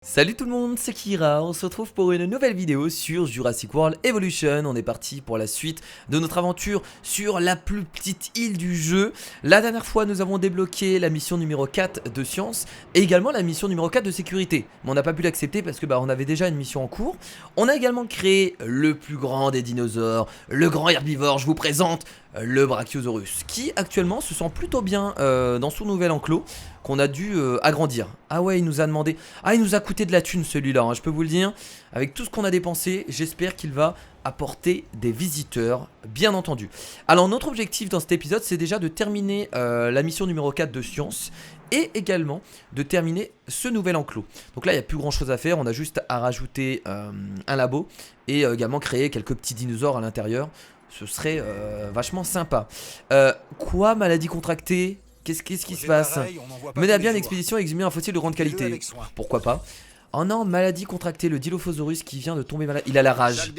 Salut tout le monde, c'est Kira, on se retrouve pour une nouvelle vidéo sur Jurassic World Evolution. On est parti pour la suite de notre aventure sur la plus petite île du jeu. La dernière fois nous avons débloqué la mission numéro 4 de science et également la mission numéro 4 de sécurité. Mais on n'a pas pu l'accepter parce que on avait déjà une mission en cours. On a également créé le plus grand des dinosaures, le grand herbivore. Je vous présente le Brachiosaurus qui actuellement se sent plutôt bien dans son nouvel enclos qu'on a dû agrandir. Ah ouais, il nous a demandé... Ah, il nous a coûté de la thune celui-là, hein, je peux vous le dire. Avec tout ce qu'on a dépensé, j'espère qu'il va apporter des visiteurs, bien entendu. Alors notre objectif dans cet épisode, c'est déjà de terminer la mission numéro 4 de science et également de terminer ce nouvel enclos. Donc là, il n'y a plus grand chose à faire, on a juste à rajouter un labo et également créer quelques petits dinosaures à l'intérieur. Ce serait vachement sympa. Quoi, maladie contractée? Qu'est-ce qui se passe? Mener à bien une expédition et exhumer un fossile de grande qualité. Pourquoi pas? Oh non, maladie contractée, le Dilophosaurus qui vient de tomber malade. Il a la rage.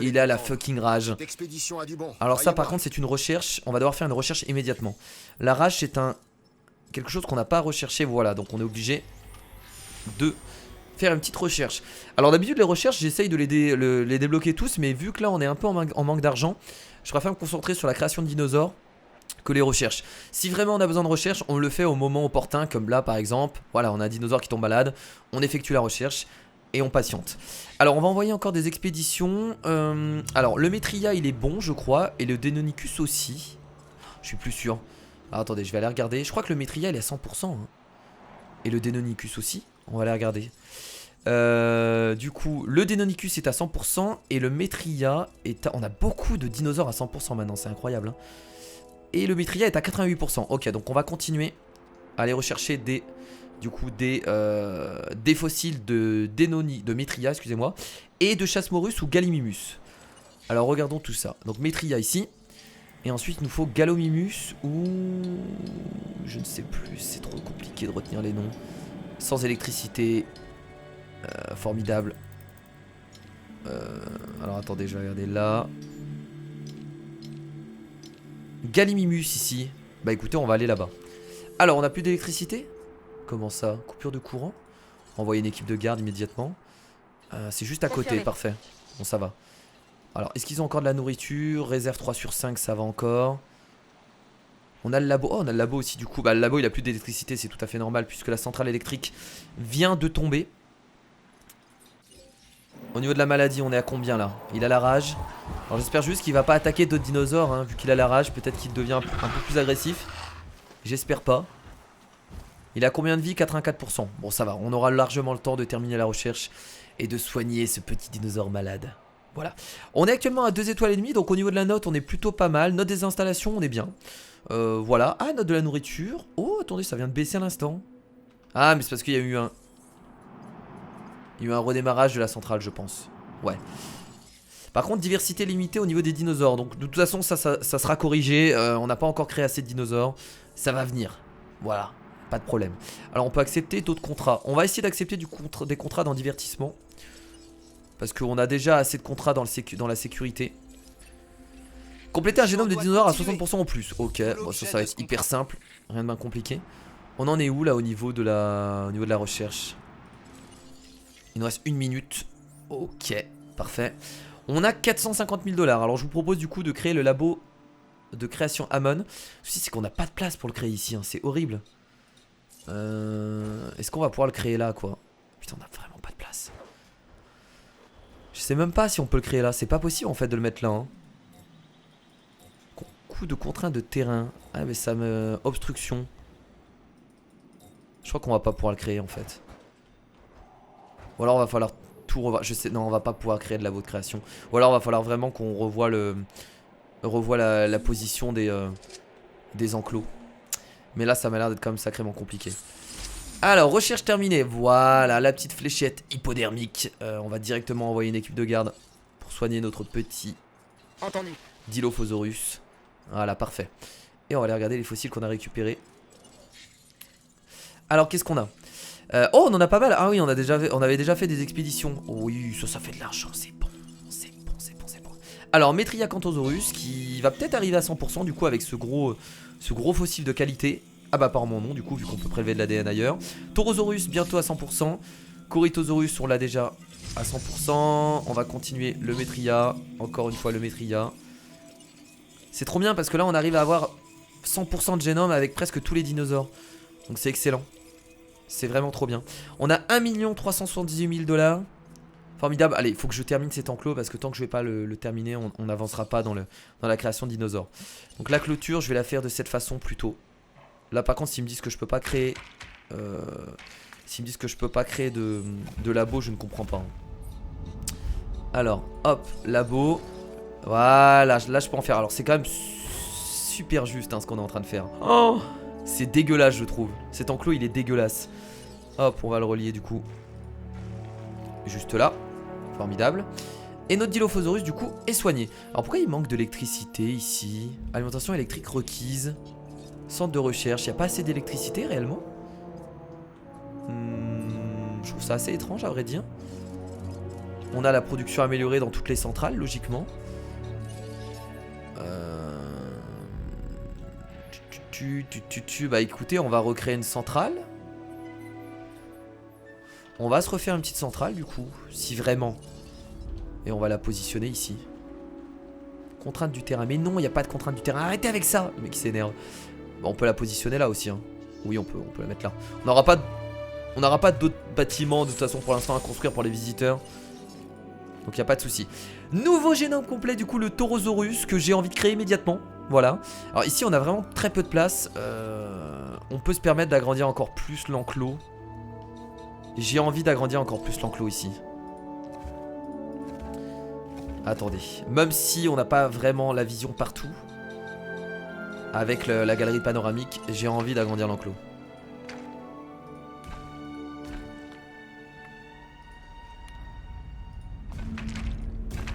Il a la fucking rage. Alors ça par contre c'est une recherche. On va devoir faire une recherche immédiatement. La rage c'est quelque chose qu'on n'a pas recherché. Voilà, donc on est obligé de faire une petite recherche. Alors d'habitude les recherches j'essaye de les débloquer tous. Mais vu que là on est un peu en manque d'argent, je préfère me concentrer sur la création de dinosaures que les recherches. Si vraiment on a besoin de recherche, on le fait au moment opportun, comme là par exemple. Voilà, on a un dinosaure qui tombe malade, on effectue la recherche et on patiente. Alors on va envoyer encore des expéditions. Alors le Metria il est bon je crois, et le Deinonychus aussi. Je suis plus sûr. Alors, attendez, je vais aller regarder. Je crois que le Metria il est à 100%. Hein. Et le Deinonychus aussi. On va aller regarder. Du coup, le Deinonychus est à 100% et le Metria est à... On a beaucoup de dinosaures à 100% maintenant, c'est incroyable. Hein. Et le Metria est à 88%. Ok, donc on va continuer à aller rechercher des fossiles de Metria, excusez-moi, et de Chasmorus ou Gallimimus. Alors regardons tout ça. Donc Metria ici. Et ensuite il nous faut Gallimimus ou... Je ne sais plus, c'est trop compliqué de retenir les noms. Sans électricité. Formidable. Alors attendez, je vais regarder là. Gallimimus ici. Bah écoutez, on va aller là-bas. Alors, on n'a plus d'électricité? Comment ça? Coupure de courant? Envoyer une équipe de garde immédiatement. C'est juste à côté, parfait. Bon, ça va. Alors, est-ce qu'ils ont encore de la nourriture? Réserve 3 sur 5, ça va encore. On a le labo. Oh, on a le labo aussi du coup. Bah, le labo, il a plus d'électricité, c'est tout à fait normal puisque la centrale électrique vient de tomber. Au niveau de la maladie, on est à combien là? Il a la rage. Alors j'espère juste qu'il va pas attaquer d'autres dinosaures hein, vu qu'il a la rage. Peut-être qu'il devient un peu plus agressif. J'espère pas. Il a combien de vie? 84%. Bon ça va, on aura largement le temps de terminer la recherche et de soigner ce petit dinosaure malade. Voilà. On est actuellement à 2 étoiles et demie. Donc au niveau de la note on est plutôt pas mal. Note des installations on est bien. Voilà. Ah, note de la nourriture. Oh attendez, ça vient de baisser à l'instant. Ah mais c'est parce qu'il y a eu un... Il y a eu un redémarrage de la centrale je pense. Ouais. Par contre diversité limitée au niveau des dinosaures. Donc de toute façon ça sera corrigé. On n'a pas encore créé assez de dinosaures. Ça va venir. Voilà. Pas de problème. Alors on peut accepter d'autres contrats. On va essayer d'accepter des contrats dans divertissement. Parce qu'on a déjà assez de contrats dans la sécurité. Compléter un génome de dinosaures à 60% en plus. Ok, bon, ça va être hyper simple. Rien de bien compliqué. On en est où là au niveau de la recherche? Il nous reste 1 minute. Ok, parfait. On a 450 000 $. Alors je vous propose du coup de créer le labo de création Amon. Le souci c'est qu'on n'a pas de place pour le créer ici, hein. C'est horrible. Est-ce qu'on va pouvoir le créer là quoi? Putain, on n'a vraiment pas de place. Je sais même pas si on peut le créer là. C'est pas possible en fait de le mettre là. Hein. Coup de contrainte de terrain. Ah mais ça me... Obstruction. Je crois qu'on va pas pouvoir le créer en fait. Ou alors on va falloir tout revoir. Je sais, non, on va pas pouvoir créer de labo de création. Ou alors on va falloir vraiment qu'on revoie la position des enclos. Mais là ça m'a l'air d'être quand même sacrément compliqué. Alors recherche terminée. Voilà la petite fléchette hypodermique. On va directement envoyer une équipe de garde pour soigner notre petit Dilophosaurus. Voilà, parfait. Et on va aller regarder les fossiles qu'on a récupérés. Alors qu'est-ce qu'on a? Oh, on en a pas mal. Ah oui, on avait déjà fait des expéditions. Oui, ça fait de l'argent, c'est bon. C'est bon, c'est bon, c'est bon. Alors, Metriacanthosaurus qui va peut-être arriver à 100% du coup avec ce gros fossile de qualité. Ah bah apparemment non, du coup, vu qu'on peut prélever de l'ADN ailleurs. Taurosaurus, bientôt à 100%. Corythosaurus, on l'a déjà à 100%. On va continuer le Metria. Encore une fois, le Metria. C'est trop bien parce que là, on arrive à avoir 100% de génome avec presque tous les dinosaures. Donc c'est excellent. C'est vraiment trop bien. On a 1 378 000 $. Formidable. Allez, il faut que je termine cet enclos parce que tant que je vais pas le terminer, on n'avancera pas dans la création de dinosaures. Donc la clôture, je vais la faire de cette façon plutôt. Là par contre, s'ils me disent que je peux pas créer de labo, je ne comprends pas. Alors, hop, labo. Voilà, là je peux en faire. Alors c'est quand même super juste hein, ce qu'on est en train de faire. Oh, c'est dégueulasse je trouve. Cet enclos il est dégueulasse. Hop, on va le relier du coup. Juste là. Formidable. Et notre Dilophosaurus du coup est soigné. Alors pourquoi il manque d'électricité ici? Alimentation électrique requise. Centre de recherche. Il n'y a pas assez d'électricité réellement? Je trouve ça assez étrange à vrai dire. On a la production améliorée dans toutes les centrales logiquement. Bah écoutez, on va recréer une centrale. On va se refaire une petite centrale du coup, si vraiment. Et on va la positionner ici. Contrainte du terrain. Mais non, il n'y a pas de contrainte du terrain. Arrêtez avec ça. Le mec s'énerve. Bon, on peut la positionner là aussi. Hein. Oui, on peut la mettre là. On n'aura pas d'autres bâtiments de toute façon pour l'instant à construire pour les visiteurs. Donc il n'y a pas de souci. Nouveau génome complet du coup, le Taurosaurus que j'ai envie de créer immédiatement. Voilà. Alors ici on a vraiment très peu de place. On peut se permettre d'agrandir encore plus l'enclos. J'ai envie d'agrandir encore plus l'enclos ici. Attendez. Même si on n'a pas vraiment la vision partout. Avec la galerie panoramique, j'ai envie d'agrandir l'enclos.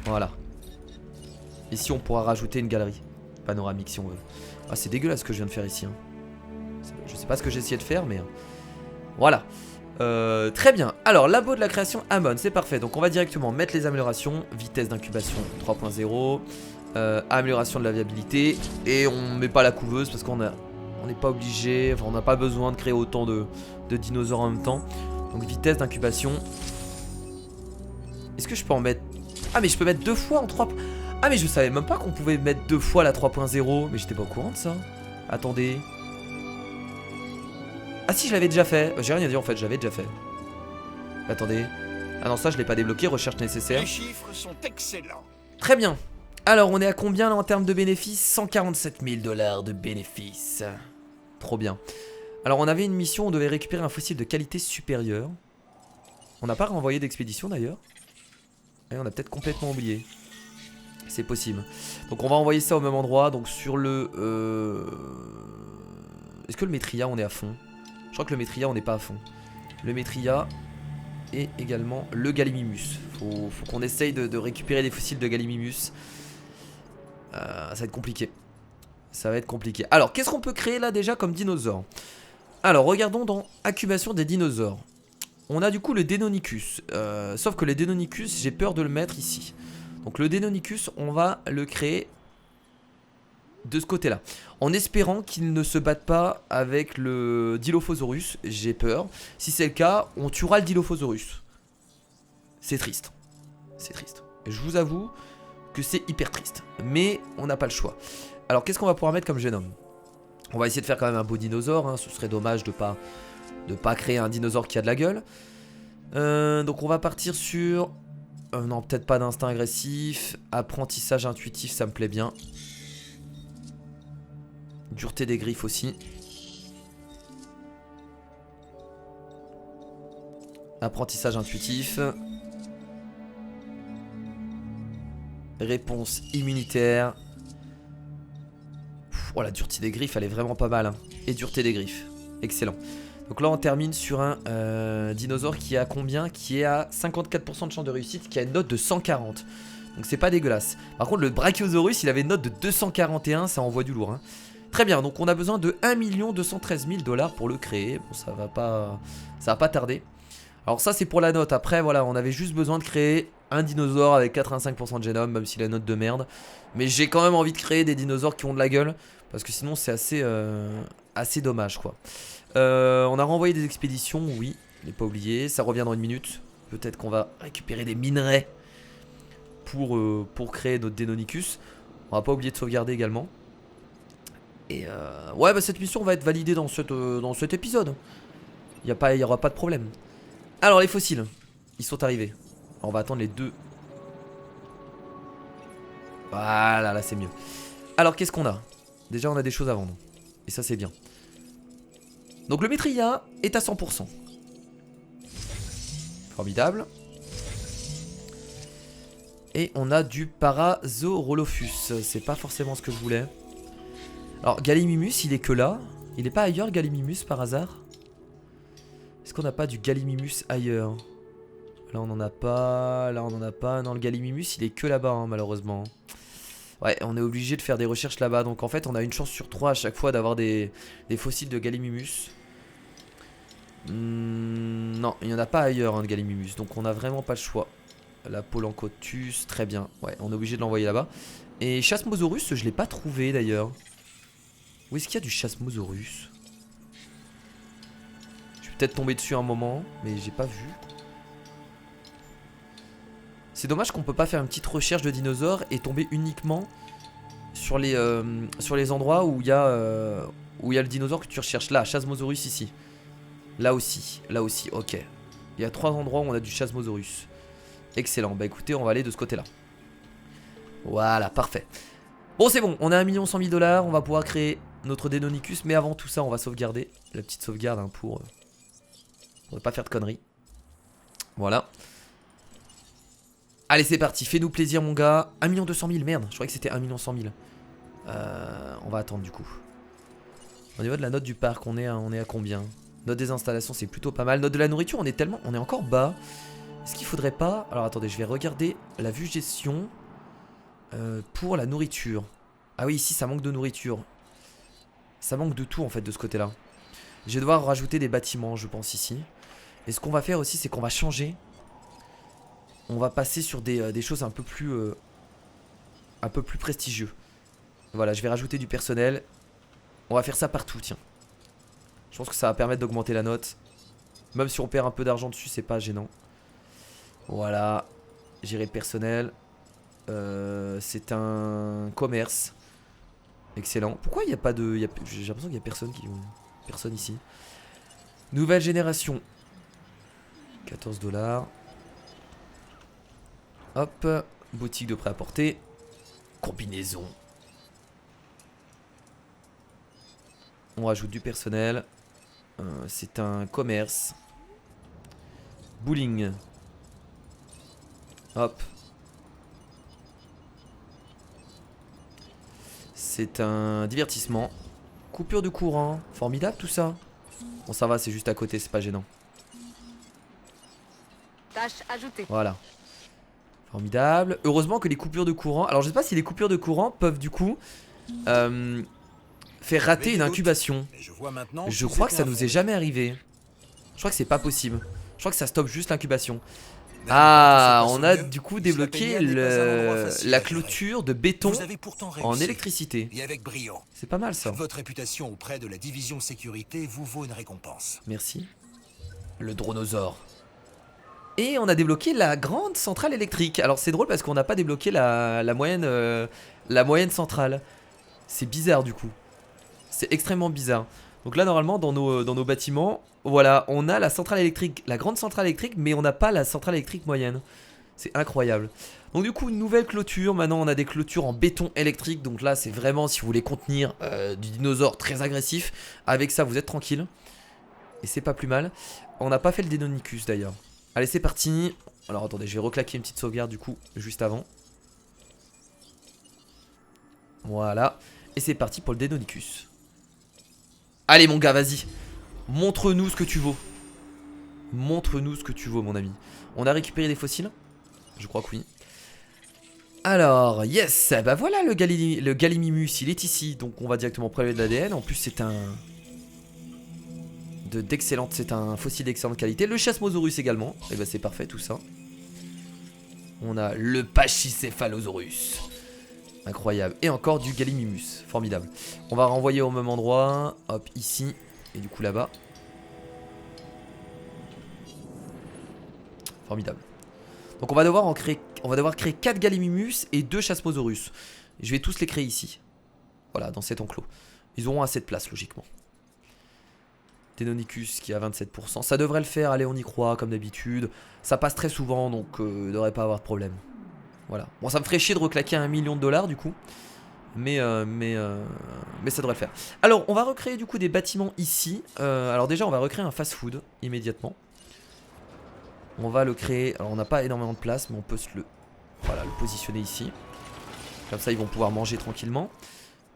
Voilà. Ici on pourra rajouter une galerie panoramique si on veut. Ah c'est dégueulasse ce que je viens de faire ici hein. Je sais pas ce que j'ai essayé de faire mais voilà. Très bien. Alors labo de la création Amon, c'est parfait. Donc on va directement mettre les améliorations. Vitesse d'incubation 3.0, amélioration de la viabilité. Et on met pas la couveuse parce qu'on n'est pas obligé. Enfin on n'a pas besoin de créer autant de dinosaures en même temps. Donc vitesse d'incubation. Est-ce que je peux en mettre... Ah mais je peux mettre 2 fois en 3... Ah mais je savais même pas qu'on pouvait mettre 2 fois la 3.0. Mais j'étais pas au courant de ça. Attendez. Ah si je l'avais déjà fait. J'ai rien dit en fait, j'avais déjà fait. Attendez. Ah non ça je l'ai pas débloqué, recherche nécessaire. Les chiffres sont excellents. Très bien. Alors on est à combien là en termes de bénéfices? 147 000 $ de bénéfices. Trop bien. Alors on avait une mission, on devait récupérer un fossile de qualité supérieure. On n'a pas renvoyé d'expédition d'ailleurs. Et on a peut-être complètement oublié. C'est possible. Donc on va envoyer ça au même endroit. Donc sur le... Est-ce que le Metria on est à fond? Je crois que le Metria on n'est pas à fond. Le Metria et également le Gallimimus. Faut qu'on essaye de récupérer des fossiles de Gallimimus. Ça va être compliqué. Ça va être compliqué. Alors qu'est-ce qu'on peut créer là déjà comme dinosaure? Alors regardons dans incubation des dinosaures. On a du coup le Deinonychus. Sauf que le Deinonychus j'ai peur de le mettre ici. Donc le Deinonychus on va le créer de ce côté là, en espérant qu'il ne se batte pas avec le Dilophosaurus. J'ai peur. Si c'est le cas, on tuera le Dilophosaurus. C'est triste. C'est triste. Je vous avoue que c'est hyper triste. Mais on n'a pas le choix. Alors qu'est-ce qu'on va pouvoir mettre comme génome? On va essayer de faire quand même un beau dinosaure hein. Ce serait dommage de pas créer un dinosaure qui a de la gueule. Donc on va partir sur... non peut-être pas d'instinct agressif. Apprentissage intuitif ça me plaît bien. Dureté des griffes aussi. Apprentissage intuitif. Réponse immunitaire. Oh la dureté des griffes elle est vraiment pas mal hein. Et dureté des griffes. Excellent. Donc là on termine sur un dinosaure qui est à combien? Qui est à 54% de chance de réussite. Qui a une note de 140. Donc c'est pas dégueulasse. Par contre le Brachiosaurus il avait une note de 241. Ça envoie du lourd hein. Très bien, donc on a besoin de 1 213 000 $ pour le créer. Bon, ça va pas tarder. Alors ça c'est pour la note. Après voilà, on avait juste besoin de créer un dinosaure avec 85% de génome, même s'il a une note de merde. Mais j'ai quand même envie de créer des dinosaures qui ont de la gueule Parce que sinon c'est assez dommage quoi. On a renvoyé des expéditions, oui, je l'ai pas oublié. Ça revient dans une minute. Peut-être qu'on va récupérer des minerais pour créer notre Deinonychus. On va pas oublier de sauvegarder également. Et ouais, bah cette mission va être validée dans cet épisode. Il y aura pas de problème. Alors les fossiles, ils sont arrivés. Alors, on va attendre les 2. Voilà, là c'est mieux. Alors qu'est-ce qu'on a? Déjà on a des choses à vendre. Et ça c'est bien. Donc le Maitreya est à 100%. Formidable. Et on a du Parasaurolophus. C'est pas forcément ce que je voulais. Alors Gallimimus il est que là. Il est pas ailleurs Gallimimus par hasard? Est-ce qu'on n'a pas du Gallimimus ailleurs? Là on en a pas. Là on en a pas. Non, le Gallimimus il est que là-bas hein, malheureusement. Ouais, on est obligé de faire des recherches là-bas. Donc en fait on a une chance sur 3 à chaque fois d'avoir des fossiles de Gallimimus. Non, il n'y en a pas ailleurs hein, de Gallimimus. Donc on a vraiment pas le choix. La Polancotus, très bien. Ouais, on est obligé de l'envoyer là-bas. Et Chasmosaurus, je l'ai pas trouvé d'ailleurs. Où est-ce qu'il y a du Chasmosaurus? Je vais peut-être tomber dessus un moment, mais j'ai pas vu. C'est dommage qu'on peut pas faire une petite recherche de dinosaures et tomber uniquement sur les endroits où il y a le dinosaure que tu recherches. Là, Chasmosaurus ici. Là aussi, ok. Il y a 3 endroits où on a du Chasmosaurus. Excellent, bah écoutez, on va aller de ce côté-là. Voilà, parfait. Bon, c'est bon, on a 1 100 000 $. On va pouvoir créer notre Deinonychus. Mais avant tout ça, on va sauvegarder. La petite sauvegarde hein, pour ne pas faire de conneries. Voilà. Allez, c'est parti, fais-nous plaisir, mon gars. 1 200 000, merde, je croyais que c'était 1 100 000. On va attendre du coup. Au niveau de la note du parc, on est à combien? Note des installations, c'est plutôt pas mal. Note de la nourriture, on est encore bas. Est-ce qu'il faudrait pas... Alors attendez, je vais regarder la vue gestion pour la nourriture. Ah oui, ici ça manque de nourriture. Ça manque de tout en fait de ce côté-là. Je vais devoir rajouter des bâtiments, je pense, ici. Et ce qu'on va faire aussi, c'est qu'on va changer. On va passer sur des choses un peu plus prestigieux. Voilà, je vais rajouter du personnel. On va faire ça partout, tiens. Je pense que ça va permettre d'augmenter la note. Même si on perd un peu d'argent dessus, c'est pas gênant. Voilà. Gérer le personnel. C'est un commerce. Excellent. Pourquoi il n'y a pas de... J'ai l'impression qu'il n'y a personne personne ici. Nouvelle génération. 14 $. Hop. Boutique de prêt-à-porter. Combinaison. On rajoute du personnel. C'est un commerce. Bowling. Hop. C'est un divertissement. Coupure de courant. Formidable tout ça. Bon ça va, c'est juste à côté, c'est pas gênant. Tâche ajoutée. Voilà. Formidable. Heureusement que les coupures de courant... Alors je sais pas si les coupures de courant peuvent du coup... faire rater une incubation. Je crois que ça nous est jamais arrivé. Je crois que c'est pas possible. Je crois que ça stoppe juste l'incubation. Ah, on a du coup débloqué la clôture de béton en électricité. C'est pas mal ça. Votre réputation auprès de la division sécurité vous vaut une récompense. Merci. Le dronosaure. Et on a débloqué la grande centrale électrique. Alors c'est drôle parce qu'on n'a pas débloqué la moyenne centrale. C'est bizarre du coup. C'est extrêmement bizarre. Donc là normalement dans nos bâtiments, voilà, on a la centrale électrique, la grande centrale électrique, mais on n'a pas la centrale électrique moyenne. C'est incroyable. Donc du coup une nouvelle clôture. Maintenant on a des clôtures en béton électrique. Donc là c'est vraiment si vous voulez contenir du dinosaure très agressif. Avec ça vous êtes tranquille. Et c'est pas plus mal. On n'a pas fait le Deinonychus d'ailleurs. Allez c'est parti. Alors attendez, je vais reclaquer une petite sauvegarde du coup juste avant. Voilà. Et c'est parti pour le Deinonychus. Allez mon gars, vas-y. Montre-nous ce que tu vaux. Montre-nous ce que tu vaux mon ami. On a récupéré des fossiles? Je crois que oui. Alors, yes. Bah voilà le Gallimimus, il est ici. Donc on va directement prélever de l'ADN. En plus c'est un... C'est un fossile d'excellente qualité. Le Chasmosaurus également. Et bah c'est parfait tout ça. On a le Pachycephalosaurus. Incroyable. Et encore du Gallimimus. Formidable. On va renvoyer au même endroit. Hop, ici. Et du coup là-bas. Formidable. Donc on va devoir créer 4 Gallimimus et 2 Chasmosaurus. Je vais tous les créer ici. Voilà, dans cet enclos. Ils auront assez de place, logiquement. Deinonychus qui est à 27%. Ça devrait le faire, allez, on y croit, comme d'habitude. Ça passe très souvent, donc il ne devrait pas avoir de problème. Voilà. Bon, ça me ferait chier de reclaquer 1 million de dollars, du coup. Mais ça devrait le faire. Alors, on va recréer, du coup, des bâtiments ici. Alors déjà, on va recréer un fast-food, immédiatement. On va le créer. Alors, on n'a pas énormément de place, mais on peut le positionner ici. Comme ça, ils vont pouvoir manger tranquillement.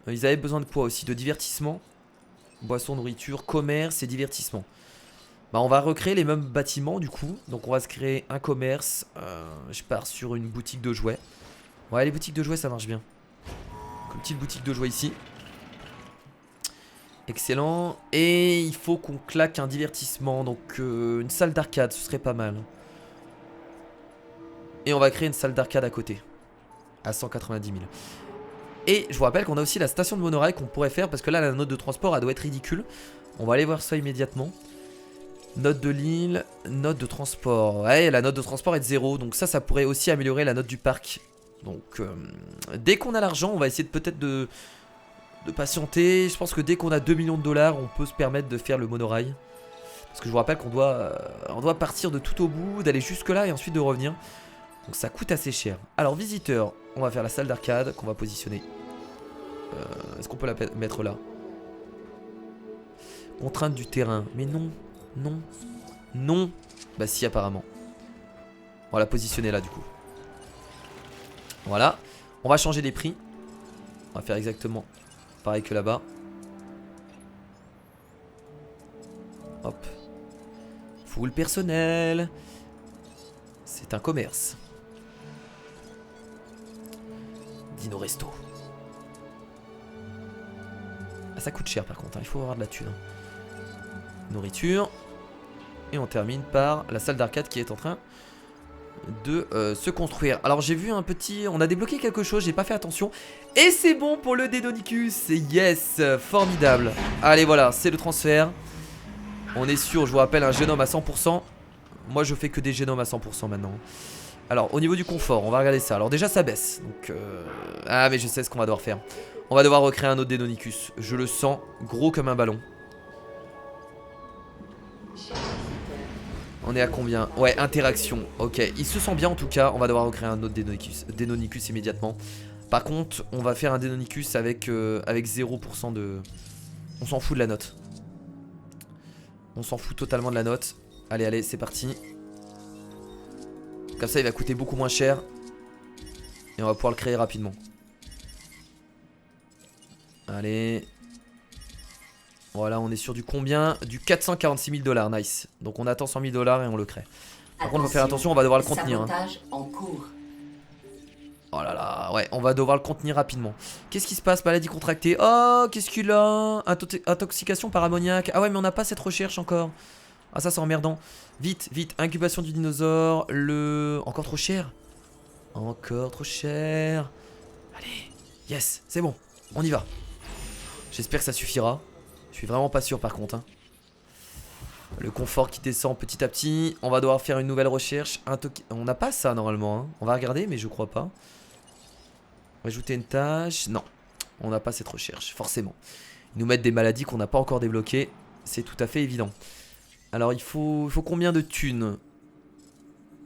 Ils avaient besoin de quoi aussi? De divertissement. Boisson, nourriture, commerce et divertissement. Bah, on va recréer les mêmes bâtiments du coup. Donc on va se créer un commerce. Je pars sur une boutique de jouets. Ouais, les boutiques de jouets ça marche bien. Une petite boutique de jouets ici. Excellent. Et il faut qu'on claque un divertissement. Donc une salle d'arcade, ce serait pas mal. Et on va créer une salle d'arcade à côté. À 190 000. Et je vous rappelle qu'on a aussi la station de monorail qu'on pourrait faire. Parce que là la note de transport elle doit être ridicule. On va aller voir ça immédiatement. Note de l'île, note de transport. Ouais, la note de transport est de 0. Donc ça pourrait aussi améliorer la note du parc. Donc dès qu'on a l'argent, on va essayer peut-être de patienter. Je pense que dès qu'on a 2 millions de dollars, on peut se permettre de faire le monorail. Parce que je vous rappelle qu'on doit partir de tout au bout, d'aller jusque là et ensuite de revenir. Donc ça coûte assez cher. Alors visiteur, on va faire la salle d'arcade qu'on va positionner. Est-ce qu'on peut la mettre là? Contrainte du terrain. Mais non, non, non. Bah si apparemment. On va la positionner là du coup. Voilà. On va changer les prix. On va faire exactement pareil que là-bas. Hop. Full personnel. C'est un commerce. Dino Resto. Ah, ça coûte cher par contre, hein. Il faut avoir de la thune. Nourriture. Et on termine par la salle d'arcade qui est en train de se construire. Alors j'ai vu un petit... On a débloqué quelque chose, j'ai pas fait attention. Et c'est bon pour le Deinonychus. Yes, formidable. Allez voilà, c'est le transfert. On est sûr, je vous rappelle, un génome à 100%. Moi je fais que des génomes à 100% maintenant. Alors au niveau du confort, on va regarder ça. Alors déjà ça baisse. Donc ah mais je sais ce qu'on va devoir faire. On va devoir recréer un autre Deinonychus. Je le sens gros comme un ballon. On est à combien? Ouais, interaction. Ok, il se sent bien en tout cas. On va devoir recréer un autre Deinonychus immédiatement. Par contre, on va faire un Deinonychus avec 0% de... On s'en fout de la note. On s'en fout totalement de la note. Allez, allez, c'est parti. Comme ça, il va coûter beaucoup moins cher. Et on va pouvoir le créer rapidement. Allez. Voilà, on est sur du combien? Du 446 000 dollars, nice. Donc on attend 100 000 dollars et on le crée. Par contre, il faut faire attention, on va devoir le contenir. Hein. En cours. Oh là là, ouais, on va devoir le contenir rapidement. Qu'est-ce qui se passe? Maladie contractée. Oh, qu'est-ce qu'il a? Intoxication par ammoniac. Ah ouais, mais on n'a pas cette recherche encore. Ah, ça, c'est emmerdant. Vite, vite, incubation du dinosaure. Encore trop cher. Encore trop cher. Allez, yes, c'est bon, on y va. J'espère que ça suffira. Je suis vraiment pas sûr par contre. Hein. Le confort qui descend petit à petit. On va devoir faire une nouvelle recherche. On n'a pas ça normalement. Hein. On va regarder, mais je crois pas. Ajouter une tâche. Non, on n'a pas cette recherche, forcément. Ils nous mettent des maladies qu'on n'a pas encore débloquées. C'est tout à fait évident. Alors il faut combien de thunes?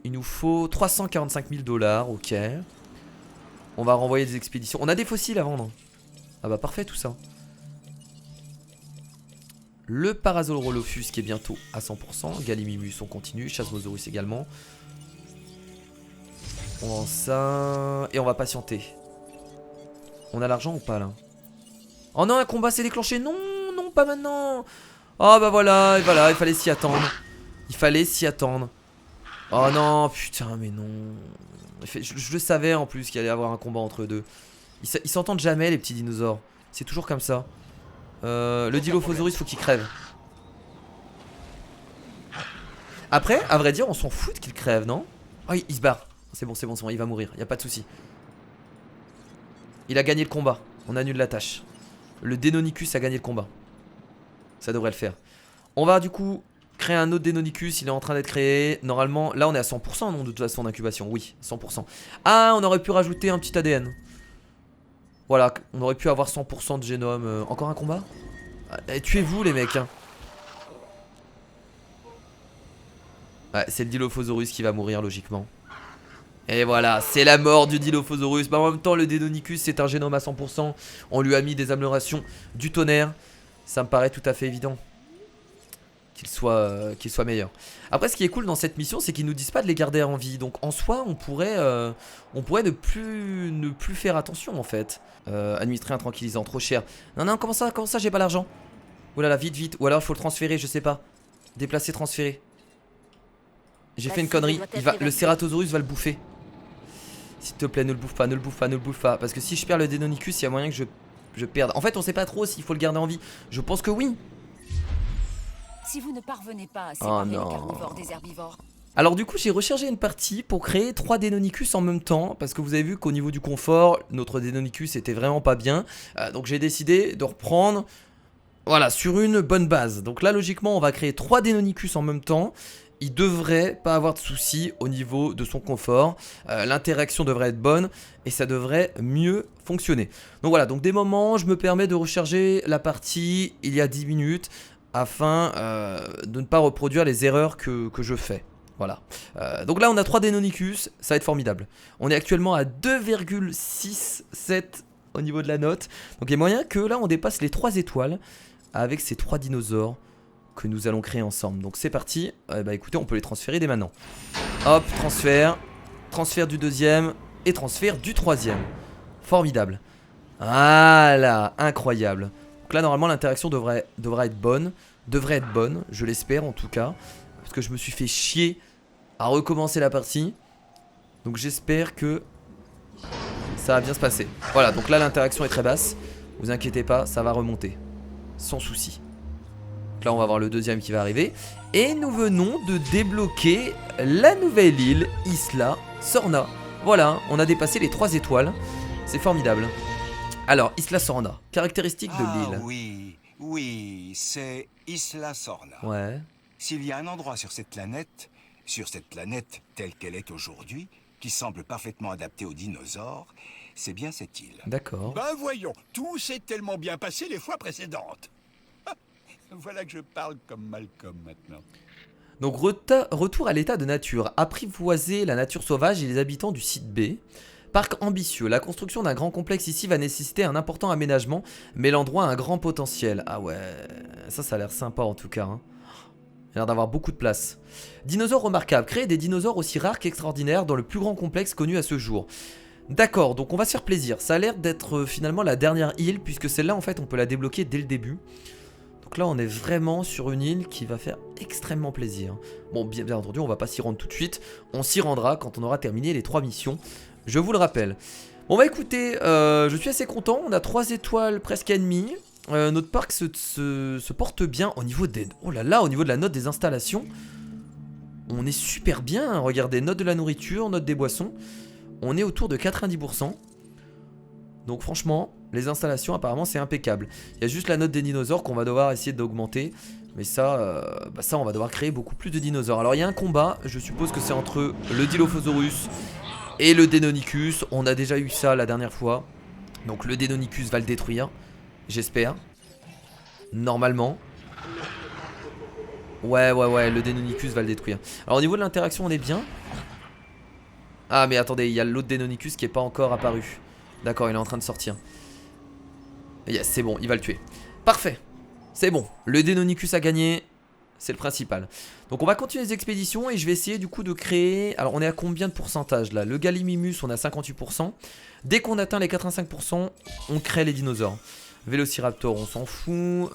Il nous faut 345 000 dollars, ok. On va renvoyer des expéditions. On a des fossiles à vendre. Ah bah parfait tout ça. Le Parasaurolophus qui est bientôt à 100%. Gallimimus on continue. Chasmosaurus également. On vend ça. Et on va patienter. On a l'argent ou pas là? Oh non, un combat s'est déclenché. Non, non, pas maintenant. Oh bah voilà, il fallait s'y attendre. Il fallait s'y attendre. Oh non, putain, mais non. Je le savais en plus qu'il allait y avoir un combat entre eux deux. Ils s'entendent jamais les petits dinosaures. C'est toujours comme ça. Le Dilophosaurus faut qu'il crève. Après, à vrai dire, on s'en fout qu'il crève, non? Oh, il se barre. C'est bon, il va mourir, y a pas de souci. Il a gagné le combat. On annule la tâche. Le Deinonychus a gagné le combat. Ça devrait le faire. On va du coup créer un autre Deinonychus. Il est en train d'être créé. Normalement, là on est à 100% non, de toute façon d'incubation. Oui, 100%. Ah, on aurait pu rajouter un petit ADN. Voilà, on aurait pu avoir 100% de génome. Encore un combat? Tuez-vous les mecs. Ouais, c'est le Dilophosaurus qui va mourir logiquement. Et voilà, c'est la mort du Dilophosaurus. Bah, en même temps, le Deinonychus c'est un génome à 100%. On lui a mis des améliorations du tonnerre. Ça me paraît tout à fait évident qu'il soit meilleur. Après, ce qui est cool dans cette mission, c'est qu'ils nous disent pas de les garder en vie. Donc en soi, on pourrait ne plus faire attention en fait. Administrer un tranquillisant, trop cher. Non, non, comment ça j'ai pas l'argent? Oh là là, vite, vite. Ou alors il faut le transférer, je sais pas. Déplacer, transférer. J'ai fait une connerie. Le Ceratosaurus va le bouffer. S'il te plaît, ne le bouffe pas, ne le bouffe pas, ne le bouffe pas. Parce que si je perds le Deinonychus, il y a moyen que je perde. En fait, on sait pas trop s'il faut le garder en vie. Je pense que oui. Si vous ne parvenez pas à séparer les carnivores des herbivores. Alors du coup j'ai rechargé une partie pour créer 3 Deinonychus en même temps. Parce que vous avez vu qu'au niveau du confort, notre Deinonychus était vraiment pas bien. Donc j'ai décidé de reprendre, voilà, sur une bonne base. Donc là logiquement on va créer 3 Deinonychus en même temps. Il devrait pas avoir de soucis au niveau de son confort. L'interaction devrait être bonne et ça devrait mieux fonctionner. Donc voilà, donc des moments je me permets de recharger la partie il y a 10 minutes. Afin de ne pas reproduire les erreurs que je fais. Voilà. Donc là on a 3 Deinonychus, ça va être formidable. On est actuellement à 2,67 au niveau de la note. Donc il y a moyen que là on dépasse les 3 étoiles avec ces 3 dinosaures que nous allons créer ensemble. Donc c'est parti. Bah écoutez, on peut les transférer dès maintenant. Hop, transfert. Transfert du deuxième et transfert du troisième. Formidable. Voilà, incroyable. Donc là normalement l'interaction devrait être bonne. Devrait être bonne, je l'espère en tout cas. Parce que je me suis fait chier à recommencer la partie. Donc j'espère que ça va bien se passer. Voilà, donc là l'interaction est très basse. Vous inquiétez pas, ça va remonter. Sans souci. Donc là on va voir le deuxième qui va arriver. Et nous venons de débloquer la nouvelle île, Isla Sorna. Voilà, on a dépassé les 3 étoiles. C'est formidable. Alors, Isla Sorna, caractéristique de l'île. Oui, c'est Isla Sorna. Ouais. S'il y a un endroit sur cette planète telle qu'elle est aujourd'hui, qui semble parfaitement adaptée aux dinosaures, c'est bien cette île. D'accord. Ben voyons, tout s'est tellement bien passé les fois précédentes. Voilà que je parle comme Malcolm maintenant. Donc retour à l'état de nature, apprivoiser la nature sauvage et les habitants du site B. Parc ambitieux, la construction d'un grand complexe ici va nécessiter un important aménagement, mais l'endroit a un grand potentiel. Ah ouais, ça a l'air sympa en tout cas. Hein. Il a l'air d'avoir beaucoup de place. Dinosaures remarquables, créer des dinosaures aussi rares qu'extraordinaires dans le plus grand complexe connu à ce jour. D'accord, donc on va se faire plaisir. Ça a l'air d'être finalement la dernière île, puisque celle-là en fait on peut la débloquer dès le début. Donc là on est vraiment sur une île qui va faire extrêmement plaisir. Bon bien entendu on va pas s'y rendre tout de suite. On s'y rendra quand on aura terminé les 3 missions. Je vous le rappelle. Bon bah écoutez, je suis assez content. On a 3 étoiles presque et demie. Notre parc se porte bien au niveau des... Oh là là, au niveau de la note des installations. On est super bien. Regardez, note de la nourriture, note des boissons. On est autour de 90%. Donc franchement, les installations apparemment c'est impeccable. Il y a juste la note des dinosaures qu'on va devoir essayer d'augmenter. Mais ça, ça on va devoir créer beaucoup plus de dinosaures. Alors il y a un combat, je suppose que c'est entre le Dilophosaurus et le Deinonychus. On a déjà eu ça la dernière fois. Donc le Deinonychus va le détruire. J'espère. Normalement. Ouais, le Deinonychus va le détruire. Alors au niveau de l'interaction on est bien. Ah mais attendez, il y a l'autre Deinonychus qui est pas encore apparu. D'accord, il est en train de sortir. Yes, c'est bon, il va le tuer. Parfait, c'est bon. Le Deinonychus a gagné. C'est le principal. Donc on va continuer les expéditions et je vais essayer du coup de créer... Alors on est à combien de pourcentage là? Le Gallimimus on est à 58%. Dès qu'on atteint les 85%, on crée les dinosaures. Vélociraptor on s'en fout.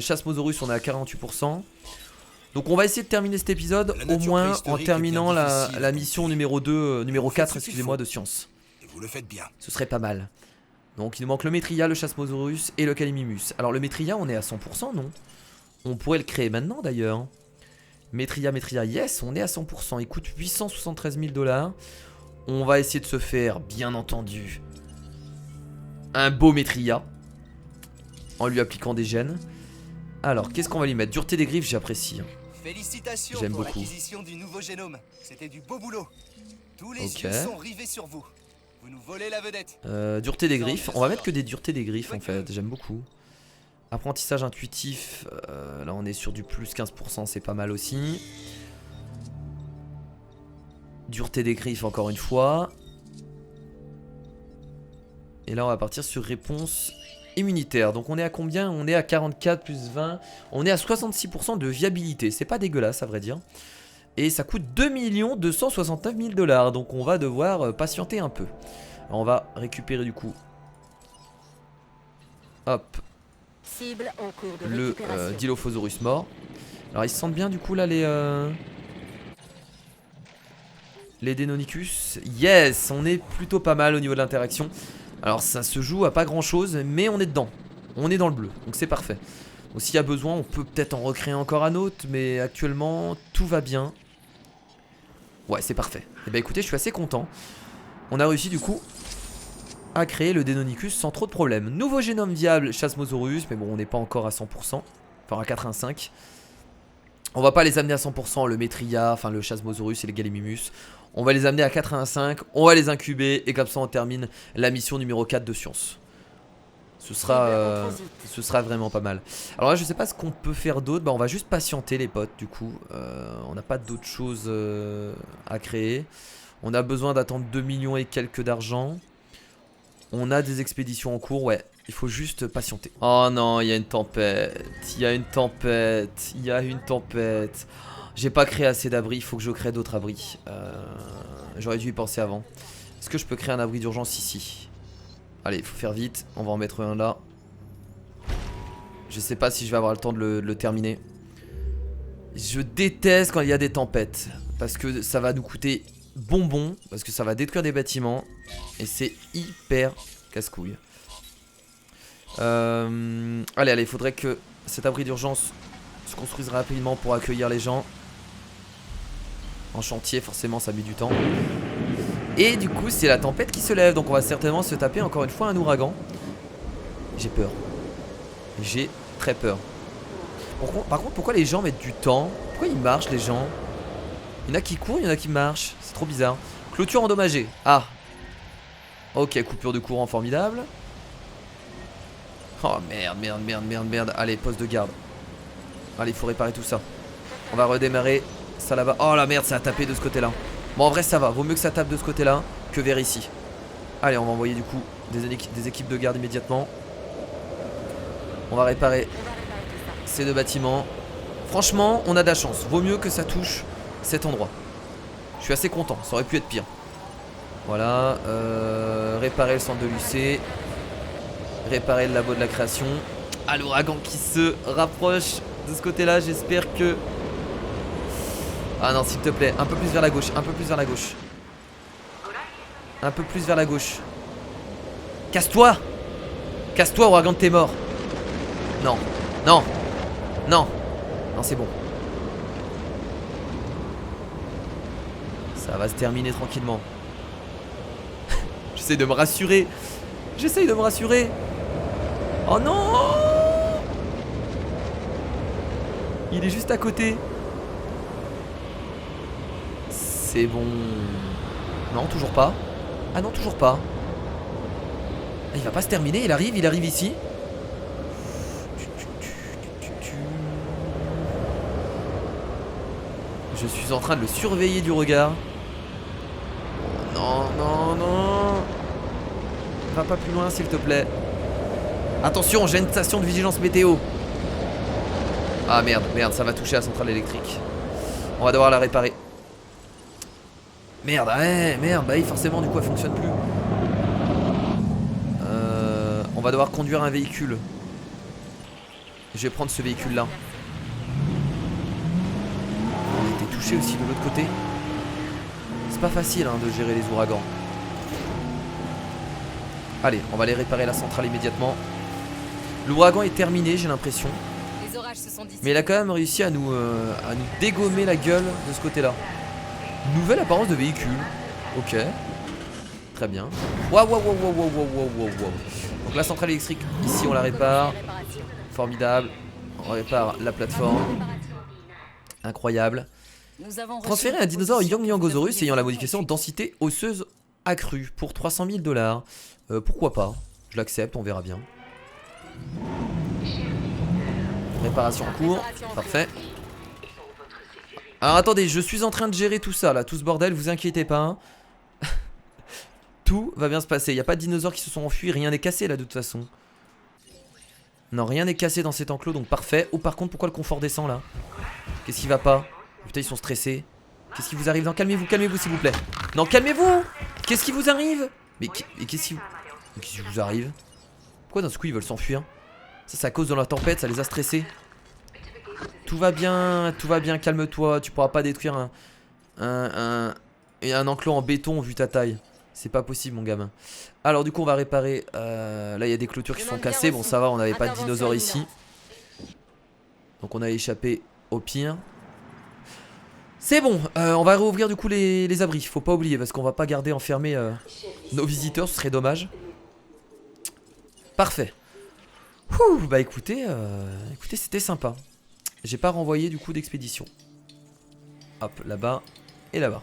Chasmosaurus on est à 48%. Donc on va essayer de terminer cet épisode au moins en terminant la mission numéro 2, numéro 4 excusez-moi de science. Et vous le faites bien. Ce serait pas mal. Donc il nous manque le Metria, le Chasmosaurus et le Gallimimus. Alors le Metria on est à 100% non? On pourrait le créer maintenant d'ailleurs. Metria, yes, on est à 100%. Il coûte 873 000 $. On va essayer de se faire, bien entendu, un beau Maitria. En lui appliquant des gènes. Alors, qu'est-ce qu'on va lui mettre? Dureté des griffes, j'apprécie. Félicitations J'aime pour beaucoup. l'acquisition du nouveau génome. C'était du beau boulot. Tous les Ok. yeux sont rivés sur vous. Vous nous volez la vedette. Dureté des griffes. On va mettre que des duretés des griffes en fait. J'aime beaucoup. Apprentissage intuitif. Là, on est sur du plus 15%. C'est pas mal aussi. Dureté des griffes encore une fois. Et là, on va partir sur réponse immunitaire. Donc, on est à combien? On est à 44 plus 20. On est à 66% de viabilité. C'est pas dégueulasse, à vrai dire. Et ça coûte 2 269 000 $. Donc, on va devoir patienter un peu. Alors, on va récupérer du coup. Hop. Cible en cours de Le récupération. Dilophosaurus mort. Alors, ils se sentent bien du coup là les Deinonychus. Yes, on est plutôt pas mal au niveau de l'interaction. Alors ça se joue à pas grand chose, mais on est dedans. On est dans le bleu, donc c'est parfait. Donc s'il y a besoin, on peut peut-être en recréer encore un autre, mais actuellement, tout va bien. Ouais, c'est parfait. Et bah écoutez, je suis assez content. On a réussi du coup à créer le Deinonychus sans trop de problèmes. Nouveau génome viable, Chasmosaurus, mais bon, on n'est pas encore à 100%. Enfin à 85. On va pas les amener à 100%, le Maitria, enfin le Chasmosaurus et les Gallimimus. On va les amener à 85, on va les incuber et comme ça on termine la mission numéro 4 de science. Ce sera vraiment pas mal. Alors là je sais pas ce qu'on peut faire d'autre, bah on va juste patienter les potes du coup. On n'a pas d'autre chose à créer. On a besoin d'attendre 2 millions et quelques d'argent. On a des expéditions en cours, ouais. Il faut juste patienter. Oh non, il y a une tempête. Il y a une tempête. Il y a une tempête. J'ai pas créé assez d'abris. Il faut que je crée d'autres abris. J'aurais dû y penser avant. Est-ce que je peux créer un abri d'urgence ici? Allez, il faut faire vite. On va en mettre un là. Je sais pas si je vais avoir le temps de le terminer. Je déteste quand il y a des tempêtes. Parce que ça va nous coûter bonbon. Parce que ça va détruire des bâtiments. Et c'est hyper casse-couille. Allez, il faudrait que cet abri d'urgence se construise rapidement pour accueillir les gens. En chantier, forcément, ça met du temps. Et du coup, c'est la tempête qui se lève. Donc on va certainement se taper encore une fois un ouragan. J'ai peur. J'ai très peur. Par contre, pourquoi les gens mettent du temps? Pourquoi ils marchent, les gens? Il y en a qui courent, il y en a qui marchent. C'est trop bizarre. Clôture endommagée. Ah. Ok, coupure de courant formidable. Oh merde. Allez, poste de garde. Allez, il faut réparer tout ça. On va redémarrer ça là-bas. Oh la merde, ça a tapé de ce côté-là. Bon, en vrai, ça va. Vaut mieux que ça tape de ce côté-là que vers ici. Allez, on va envoyer du coup des équipes de garde immédiatement. On va réparer ces deux bâtiments. Franchement, on a de la chance. Vaut mieux que ça touche cet endroit. Je suis assez content. Ça aurait pu être pire. Voilà. Réparer le centre de l'UC. Réparer le labo de la création. Ah, l'ouragan qui se rapproche de ce côté-là. J'espère que... Ah non, s'il te plaît. Un peu plus vers la gauche. Un peu plus vers la gauche. Un peu plus vers la gauche. Casse-toi! Casse-toi, ouragan de tes morts. Non. Non. Non. Non, c'est bon. Ça va se terminer tranquillement. J'essaie de me rassurer. J'essaye de me rassurer. Oh non! Il est juste à côté. C'est bon. Non, toujours pas. Ah non, toujours pas. Il va pas se terminer, il arrive ici. Je suis en train de le surveiller du regard. Non, non, non. Va pas plus loin, s'il te plaît. Attention, j'ai une station de vigilance météo. Ah merde, ça va toucher la centrale électrique. On va devoir la réparer. Merde, ouais, merde, bah oui, forcément, du coup, elle fonctionne plus. On va devoir conduire un véhicule. Je vais prendre ce véhicule-là. On a été touché aussi de l'autre côté. C'est pas facile hein, de gérer les ouragans. Allez, on va aller réparer la centrale immédiatement. L'ouragan est terminé, j'ai l'impression. Les orages se sont dissipés. Mais il a quand même réussi à nous dégommer la gueule de ce côté-là. Nouvelle apparence de véhicule. Ok. Très bien. Waouh. Donc la centrale électrique, ici on la répare. Formidable. On répare la plateforme. Incroyable. Transférer un dinosaure Yangyangosaurus ayant la modification densité osseuse accrue pour 300 000 $. Pourquoi pas? Je l'accepte, on verra bien. Réparation en cours. Parfait. Alors attendez, je suis en train de gérer tout ça là, tout ce bordel, vous inquiétez pas. Hein. Tout va bien se passer. Il n'y a pas de dinosaures qui se sont enfuis, rien n'est cassé là de toute façon. Non, rien n'est cassé dans cet enclos, donc parfait. Oh, par contre, pourquoi le confort descend là? Qu'est-ce qui va pas? Putain, ils sont stressés. Qu'est-ce qui vous arrive? Non, calmez-vous, calmez-vous s'il vous plaît. Non, calmez-vous. Qu'est-ce qui vous arrive? Mais qu'est-ce qui vous arrive? Pourquoi d'un coup ils veulent s'enfuir? Ça, c'est à cause de la tempête, ça les a stressés. Tout va bien, calme-toi. Tu pourras pas détruire un enclos en béton vu ta taille. C'est pas possible mon gamin. Alors du coup on va réparer. Là il y a des clôtures qui sont cassées. Bon ça va, on n'avait pas de dinosaures ici. Donc on a échappé au pire. C'est bon, on va rouvrir du coup les abris. Faut pas oublier parce qu'on va pas garder enfermés nos visiteurs, ce serait dommage. Parfait. Ouh, bah écoutez, c'était sympa. J'ai pas renvoyé du coup d'expédition. Hop, là-bas et là-bas.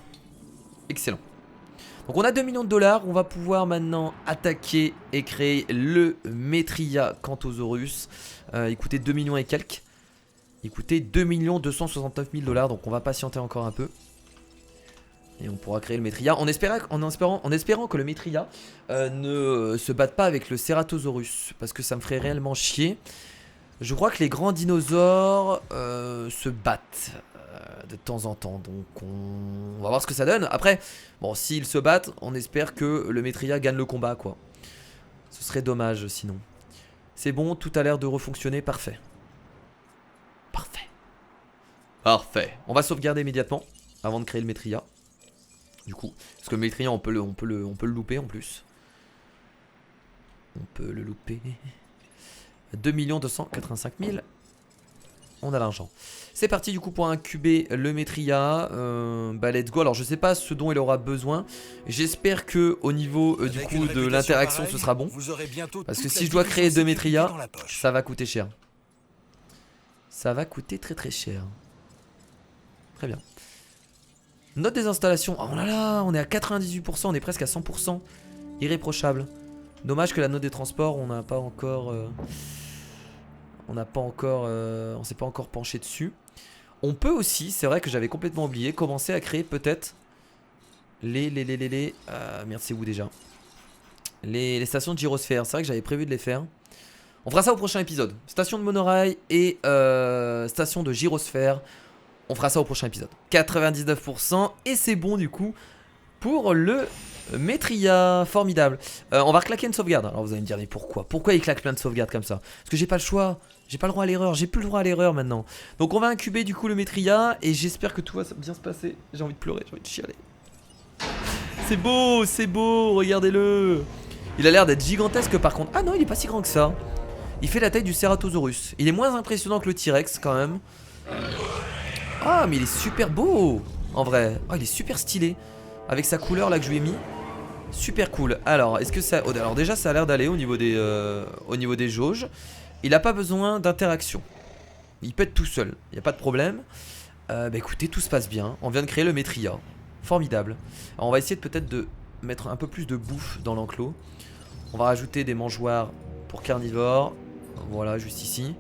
Excellent. Donc on a 2 millions de $, on va pouvoir maintenant attaquer et créer le Metriacanthosaurus. Il coûtait 2 millions et quelques. Il coûtait 2 269 000 $, donc on va patienter encore un peu. Et on pourra créer le Metria en espérant que le Metria ne se batte pas avec le Ceratosaurus. Parce que ça me ferait réellement chier. Je crois que les grands dinosaures se battent de temps en temps. Donc on va voir ce que ça donne. Après, bon, s'ils se battent, on espère que le Metria gagne le combat, quoi. Ce serait dommage sinon. C'est bon, tout a l'air de refonctionner, parfait. Parfait. Parfait. On va sauvegarder immédiatement avant de créer le Metria. Du coup, parce que le Metria, on peut le louper en plus. On peut le louper. 2 285 000. On a l'argent. C'est parti du coup pour incuber le Metria. Bah let's go. Alors je sais pas ce dont il aura besoin. J'espère que au niveau du coup de l'interaction ce sera bon. Parce que si je dois créer 2 Metria, ça va coûter cher. Ça va coûter très très cher. Très bien. Note des installations. Oh là là, on est à 98%, on est presque à 100%. Irréprochable. Dommage que la note des transports, on n'a pas encore... on s'est pas encore penché dessus. On peut aussi, c'est vrai que j'avais complètement oublié, commencer à créer peut-être merde, c'est où déjà? Les stations de gyrosphère. C'est vrai que j'avais prévu de les faire. On fera ça au prochain épisode. Station de monorail et station de gyrosphère. On fera ça au prochain épisode. 99% et c'est bon du coup pour le Metria. Formidable. On va reclaquer une sauvegarde. Alors vous allez me dire mais pourquoi? Pourquoi il claque plein de sauvegardes comme ça? Parce que j'ai pas le choix. J'ai pas le droit à l'erreur. J'ai plus le droit à l'erreur maintenant. Donc on va incuber du coup le Metria et j'espère que tout va bien se passer. J'ai envie de pleurer, j'ai envie de chialer. C'est beau, regardez-le. Il a l'air d'être gigantesque par contre. Ah non, il est pas si grand que ça. Il fait la taille du Ceratosaurus. Il est moins impressionnant que le T-Rex quand même. Ah mais il est super beau en vrai. Oh il est super stylé. Avec sa couleur là que je lui ai mis. Super cool. Alors est-ce que ça... Alors déjà ça a l'air d'aller au niveau des jauges. Il n'a pas besoin d'interaction. Il peut être tout seul. Il n'y a pas de problème. Bah écoutez, tout se passe bien. On vient de créer le Metria. Formidable. Alors on va essayer peut-être de mettre un peu plus de bouffe dans l'enclos. On va rajouter des mangeoires pour carnivores. Voilà, juste ici.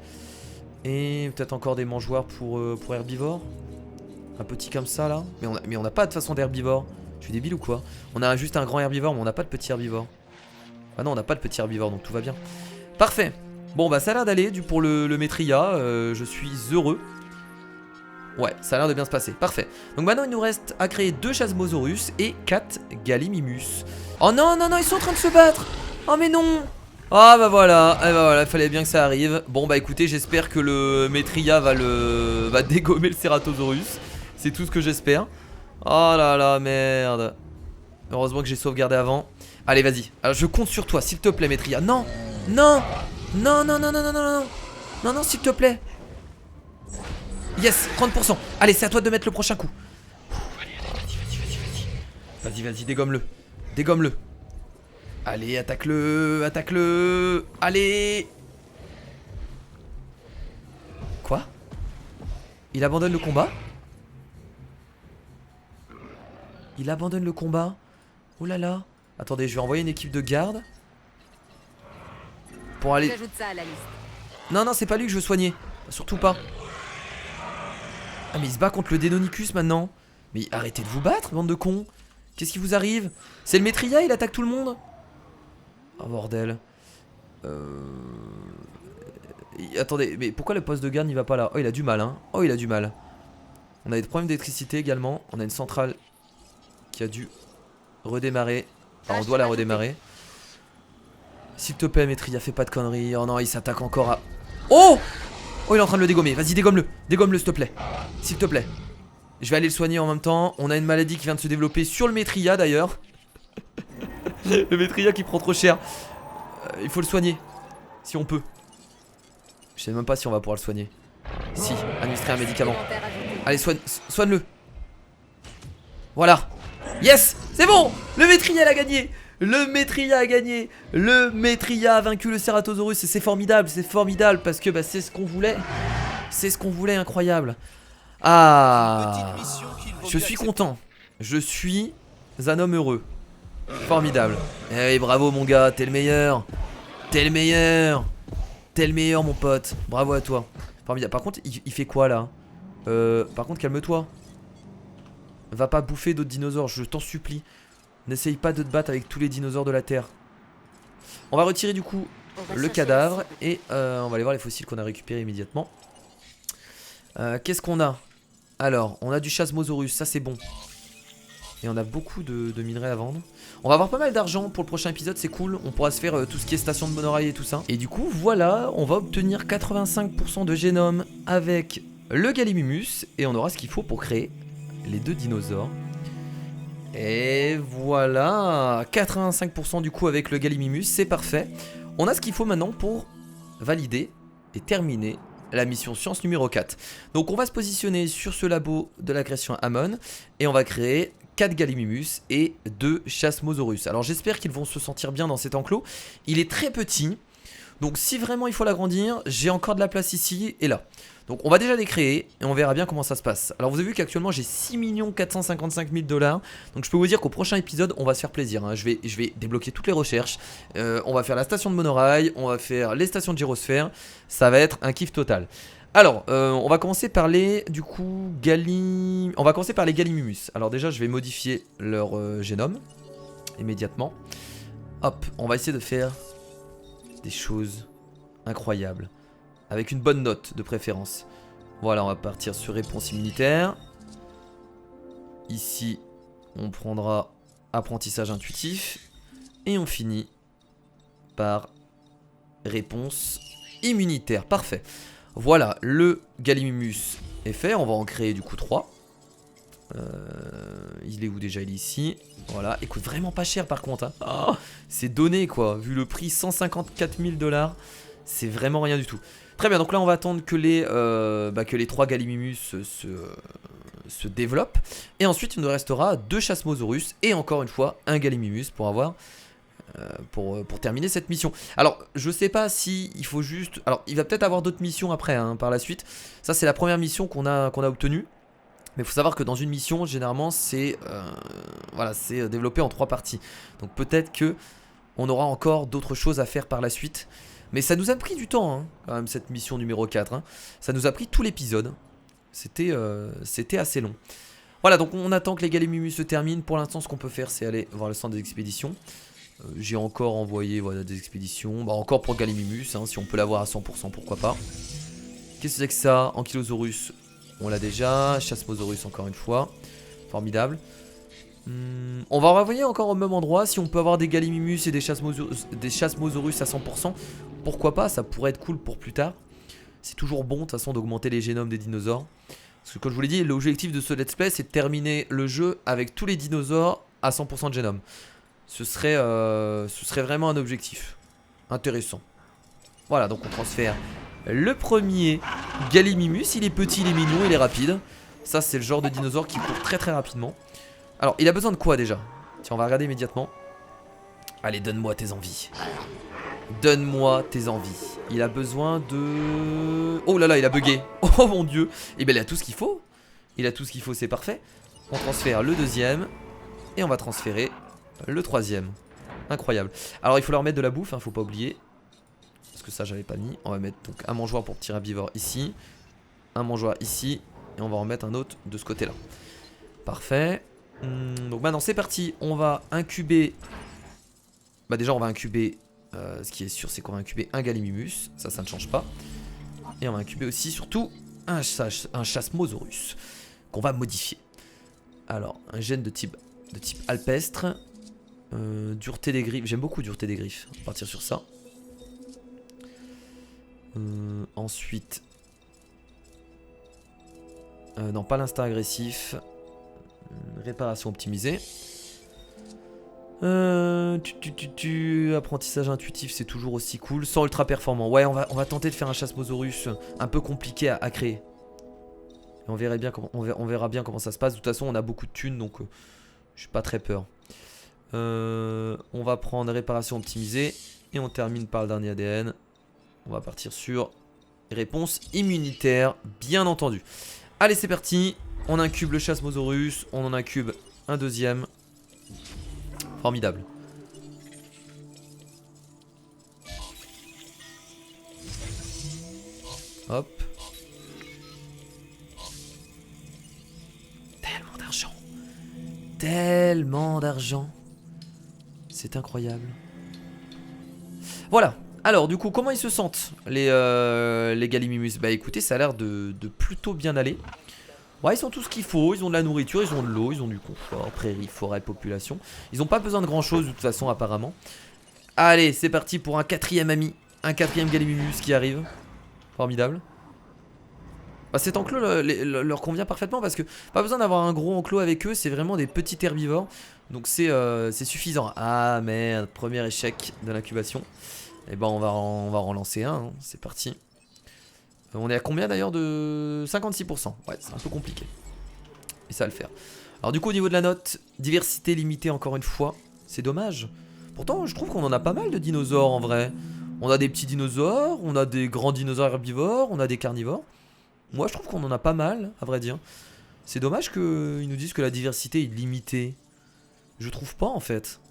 Et peut-être encore des mangeoires pour herbivores. Un petit comme ça là. Mais on n'a pas de façon d'herbivore. Je suis débile ou quoi? On a juste un grand herbivore mais on n'a pas de petit herbivore. Ah non, on n'a pas de petit herbivore donc tout va bien. Parfait. Bon bah ça a l'air d'aller pour le Metria. Je suis heureux. Ouais, ça a l'air de bien se passer. Parfait. Donc maintenant il nous reste à créer 2 Chasmosaurus et 4 Gallimimus. Oh non, non, non, ils sont en train de se battre. Oh mais non. Ah bah voilà, il fallait bien que ça arrive. Bon bah écoutez, j'espère que le Metria va dégommer le Ceratosaurus. C'est tout ce que j'espère. Oh là là, merde. Heureusement que j'ai sauvegardé avant. Allez vas-y, alors je compte sur toi, s'il te plaît Metria. Non, non, non, non, non, non, non, non, non, non, non, s'il te plaît. Yes, 30%. Allez, c'est à toi de mettre le prochain coup. Allez, vas-y, vas-y, vas-y. Vas-y, vas-y, dégomme-le. Dégomme-le. Allez, attaque-le, attaque-le. Allez. Quoi? Il abandonne le combat? Il abandonne le combat? Oh là là. Attendez, je vais envoyer une équipe de garde. Pour aller... J'ajoute ça à la liste. Non, non, c'est pas lui que je veux soigner. Surtout pas. Ah, mais il se bat contre le Deinonychus maintenant. Mais arrêtez de vous battre, bande de cons. Qu'est-ce qui vous arrive? C'est le Maitria, il attaque tout le monde? Oh bordel. Attendez, mais pourquoi le poste de garde n'y va pas là? Oh, il a du mal, hein. Oh, il a du mal. On a des problèmes d'électricité également. On a une centrale qui a dû redémarrer. Alors, on doit la redémarrer. S'il te plaît, Maitria, fais pas de conneries. Oh non, il s'attaque encore à... Oh! Oh, il est en train de le dégommer. Vas-y, dégomme-le. Dégomme-le, s'il te plaît. S'il te plaît. Je vais aller le soigner en même temps. On a une maladie qui vient de se développer sur le Maitria d'ailleurs. Le Maitria qui prend trop cher. Il faut le soigner. Si on peut. Je sais même pas si on va pouvoir le soigner. Si, administrer un médicament. Allez, soigne-le. Voilà. Yes, c'est bon. Le Maitria a gagné. Le Maitria a gagné. Le Maitria a vaincu le Ceratosaurus. Et c'est formidable parce que bah, c'est ce qu'on voulait. C'est ce qu'on voulait, incroyable. Ah, je suis content. Je suis un homme heureux. Formidable. Eh bravo mon gars, t'es le meilleur. T'es le meilleur. T'es le meilleur mon pote. Bravo à toi. Formidable. Par contre, il fait quoi là? Par contre, calme-toi. Va pas bouffer d'autres dinosaures, je t'en supplie. N'essaye pas de te battre avec tous les dinosaures de la Terre. On va retirer du coup le cadavre. Et on va aller voir les fossiles qu'on a récupérés immédiatement. Qu'est-ce qu'on a? Alors, on a du Chasmosaurus, ça c'est bon. Et on a beaucoup de minerais à vendre. On va avoir pas mal d'argent pour le prochain épisode, c'est cool. On pourra se faire tout ce qui est station de monorail et tout ça. Et du coup, voilà, on va obtenir 85% de génome avec le Gallimimus. Et on aura ce qu'il faut pour créer les deux dinosaures. Et voilà, 85% du coup avec le Gallimimus, c'est parfait. On a ce qu'il faut maintenant pour valider et terminer la mission science numéro 4. Donc on va se positionner sur ce labo de l'agression Amon et on va créer 4 Gallimimus et 2 Chasmosaurus. Alors j'espère qu'ils vont se sentir bien dans cet enclos. Il est très petit, donc si vraiment il faut l'agrandir, j'ai encore de la place ici et là. Donc on va déjà les créer et on verra bien comment ça se passe. Alors vous avez vu qu'actuellement j'ai 6 455 000 $. Donc je peux vous dire qu'au prochain épisode on va se faire plaisir, hein. Je vais débloquer toutes les recherches. On va faire la station de monorail, on va faire les stations de gyrosphère. Ça va être un kiff total. Alors on va commencer par les du coup on va commencer par les Gallimimus. Alors déjà je vais modifier leur génome immédiatement. Hop, on va essayer de faire des choses incroyables. Avec une bonne note de préférence. Voilà, on va partir sur réponse immunitaire. Ici, on prendra apprentissage intuitif. Et on finit par réponse immunitaire. Parfait. Voilà, le Gallimimus est fait. On va en créer du coup 3. Il est où déjà? Il est ici. Voilà, il coûte vraiment pas cher par contre, hein. Oh, c'est donné quoi. Vu le prix, 154 000 $. C'est vraiment rien du tout. Très bien, donc là on va attendre que les 3 Gallimimus se développent. Et ensuite il nous restera 2 Chasmosaurus et encore une fois un Gallimimus pour avoir pour terminer cette mission. Alors je sais pas si il faut juste... Alors il va peut-être avoir d'autres missions après hein, par la suite. Ça c'est la première mission qu'on a obtenue. Mais il faut savoir que dans une mission généralement c'est voilà, c'est développé en 3 parties. Donc peut-être que on aura encore d'autres choses à faire par la suite. Mais ça nous a pris du temps, hein, quand même, cette mission numéro 4. Hein. Ça nous a pris tout l'épisode. C'était assez long. Voilà, donc on attend que les Gallimimus se terminent. Pour l'instant, ce qu'on peut faire, c'est aller voir le centre des expéditions. J'ai encore envoyé voilà, des expéditions. Bah, encore pour Gallimimus, hein, si on peut l'avoir à 100%, pourquoi pas. Qu'est-ce que c'est que ça? Ankylosaurus, on l'a déjà. Chasmosaurus, encore une fois. Formidable. On va renvoyer encore au même endroit. Si on peut avoir des Gallimimus et des Chasmosaurus à 100%, pourquoi pas, ça pourrait être cool pour plus tard. C'est toujours bon de toute façon d'augmenter les génomes des dinosaures. Parce que comme je vous l'ai dit, l'objectif de ce let's play c'est de terminer le jeu avec tous les dinosaures à 100% de génome. Ce serait vraiment un objectif intéressant. Voilà, donc on transfère le premier Gallimimus. Il est petit, il est mignon, il est rapide. Ça c'est le genre de dinosaure qui court très très rapidement. Alors il a besoin de quoi déjà? Tiens, on va regarder immédiatement. Allez, donne-moi tes envies. Donne-moi tes envies. Il a besoin de... Oh là là, il a bugué. Oh mon dieu. Et ben il a tout ce qu'il faut. Il a tout ce qu'il faut, c'est parfait. On transfère le deuxième. Et on va transférer le troisième. Incroyable. Alors il faut leur mettre de la bouffe, hein, faut pas oublier. Parce que ça j'avais pas mis. On va mettre donc un mangeoire pour petit herbivore ici. Un mangeoire ici. Et on va en mettre un autre de ce côté là. Parfait. Donc maintenant c'est parti. On va incuber. Bah déjà on va incuber. Ce qui est sûr c'est qu'on va incuber un Gallimimus. Ça ne change pas. Et on va incuber aussi surtout un Chasmosaurus. Qu'on va modifier. Alors un gène de type alpestre. Dureté des griffes. J'aime beaucoup dureté des griffes. On va partir sur ça. Ensuite. Non, pas l'instinct agressif. Réparation optimisée. Apprentissage intuitif, c'est toujours aussi cool. Sans ultra performant. Ouais, on va tenter de faire un Chasmosaurus un peu compliqué à créer. Et on verra bien comment ça se passe. De toute façon, on a beaucoup de thunes, donc je suis pas très peur. On va prendre réparation optimisée. Et on termine par le dernier ADN. On va partir sur réponse immunitaire, bien entendu. Allez, c'est parti. On incube le Chasmosaurus. On en incube un deuxième. Formidable. Hop. Tellement d'argent. Tellement d'argent. C'est incroyable. Voilà. Alors du coup comment ils se sentent les Gallimimus? Bah écoutez, ça a l'air de plutôt bien aller. Ouais, ils ont tout ce qu'il faut, ils ont de la nourriture, ils ont de l'eau, ils ont du confort, prairie, forêt, population. Ils n'ont pas besoin de grand chose de toute façon apparemment. Allez, c'est parti pour un quatrième ami. Un quatrième Gallimimus qui arrive. Formidable. Bah, cet enclos leur convient parfaitement parce que pas besoin d'avoir un gros enclos avec eux, c'est vraiment des petits herbivores. Donc c'est suffisant. Ah merde, premier échec de l'incubation. Et ben on va en relancer un, hein. C'est parti. On est à combien d'ailleurs de 56%. Ouais, c'est un peu compliqué. Et ça va le faire. Alors du coup au niveau de la note, diversité limitée encore une fois. C'est dommage. Pourtant je trouve qu'on en a pas mal de dinosaures en vrai. On a des petits dinosaures, on a des grands dinosaures herbivores, on a des carnivores. Moi je trouve qu'on en a pas mal à vrai dire. C'est dommage qu'ils nous disent que la diversité est limitée. Je trouve pas en fait.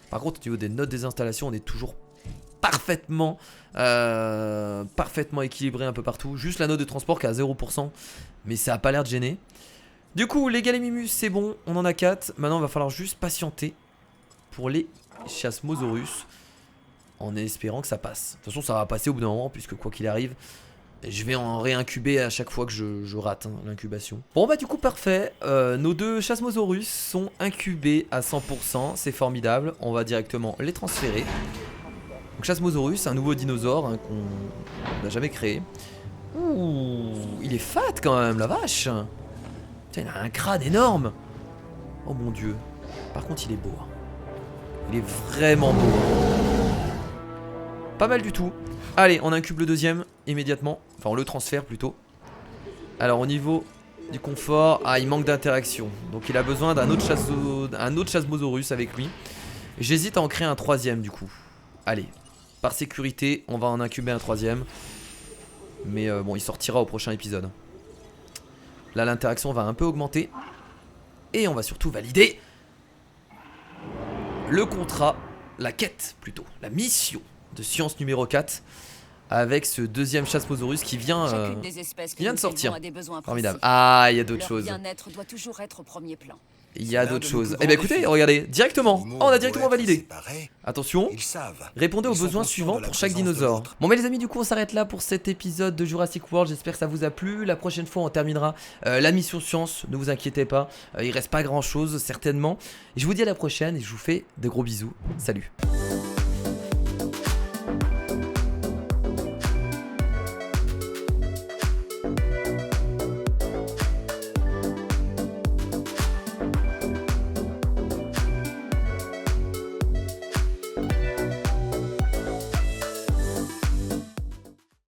Par contre au niveau des notes des installations on est toujours parfaitement équilibré un peu partout. Juste la note de transport qui est à 0%. Mais ça a pas l'air de gêner. Du coup les Gallimimus c'est bon. On en a 4. Maintenant il va falloir juste patienter pour les Chasmosaurus. En espérant que ça passe. De toute façon ça va passer au bout d'un moment. Puisque quoi qu'il arrive je vais en réincuber à chaque fois que je rate hein, l'incubation. Bon bah du coup parfait. Nos deux Chasmosaurus sont incubés à 100%. C'est formidable. On va directement les transférer. Donc Chasmosaurus, un nouveau dinosaure hein, qu'on n'a jamais créé. Ouh, il est fat quand même, la vache. Putain, il a un crâne énorme. Oh mon dieu. Par contre, il est beau. Il est vraiment beau. Pas mal du tout. Allez, on incube le deuxième immédiatement. Enfin, on le transfère plutôt. Alors, au niveau du confort, ah, il manque d'interaction. Donc, il a besoin d'un autre Chasmosaurus avec lui. J'hésite à en créer un troisième du coup. Allez. Par sécurité, on va en incuber un troisième. Mais bon, il sortira au prochain épisode. Là, l'interaction va un peu augmenter. Et on va surtout valider le contrat, la quête plutôt, la mission de science numéro 4. Avec ce deuxième Chasmosaurus qui vient de sortir. Formidable. Ah, il y a d'autres choses. Leur bien-être doit toujours être au premier plan. Il y a d'autres choses. Eh bien écoutez, regardez, directement. Oh, on a directement validé. Attention, répondez aux besoins suivants pour chaque dinosaure. Bon mais les amis, du coup on s'arrête là pour cet épisode de Jurassic World. J'espère que ça vous a plu. La prochaine fois on terminera la mission science. Ne vous inquiétez pas, il reste pas grand chose certainement. Et je vous dis à la prochaine et je vous fais de gros bisous. Salut.